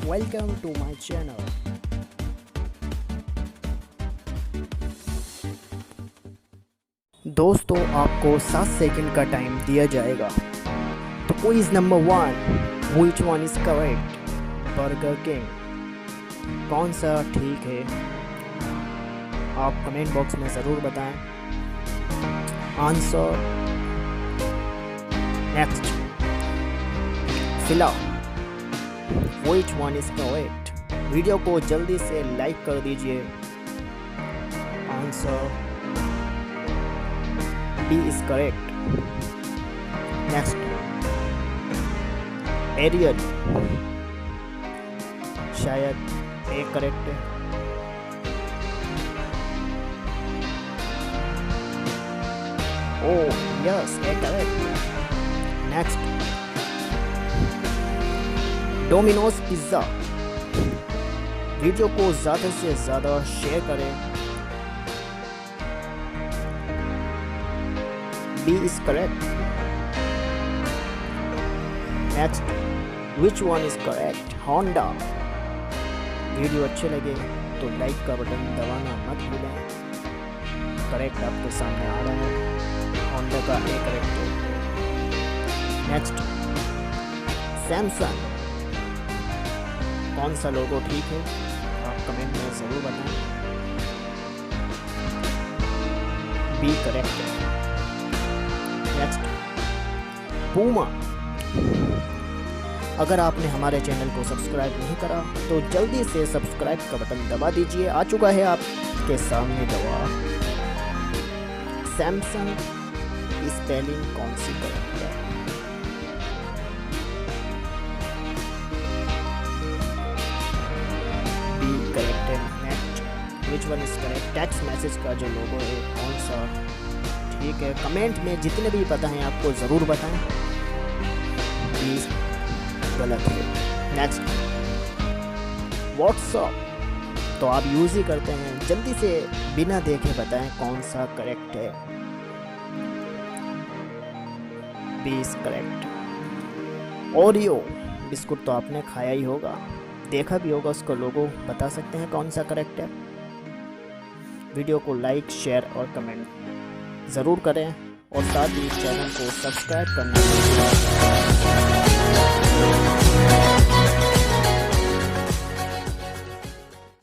Welcome to my channel. दोस्तों आपको 7 second का टाइम दिया जाएगा। तो quiz number 1, which one is correct? Burger king. कौन सा ठीक है? आप कमेंट बॉक्स में ज़रूर बताएं आंसर। नेक्स्ट, फिला, which one is correct? Video को जल्दी से लाइक कर दीजिए। Answer B is correct. Next, Ariel, शायद A correct है। Oh yes, A correct. Next, Domino's Pizza। Video को ज़्यादा से ज़्यादा शेयर करें। B is correct. Next, which one is correct? Honda। Video अच्छे लगे तो लाइक का बटन दबाना मत भूलें। करेक्ट आपके सामने आ रहा है, होंडा का A करेक्ट है। Next, Samsung. कौन सा लोगो ठीक है? आप कमेंट में ज़रूर बताएं। B करेक्ट है। Next, Puma. अगर आपने हमारे चैनल को सब्सक्राइब नहीं करा तो जल्दी से सब्सक्राइब का बटन दबा दीजिए। आ चुका है आपके सामने जवाब। सैमसंग की स्पेलिंग कौन सी करेक्ट है? बी करेक्ट है। Next, which one is correct? Text message का जो लोगो है कौन सा ठीक है? कमेंट में जितने भी पता है आपको ज़रूर बताएं। प्लीज़ गलत है। Next, WhatsApp. तो आप यूज़ ही करते हैं, जल्दी से बिना देखे बताएं कौन सा करेक्ट है। B is correct. Oreo biscuit तो आपने खाया ही होगा, देखा भी होगा उसका लोगो। बता सकते हैं कौन सा करेक्ट है? वीडियो को लाइक, शेयर और कमेंट ज़रूर करें और साथ ही चैनल को सब्सक्राइब करना।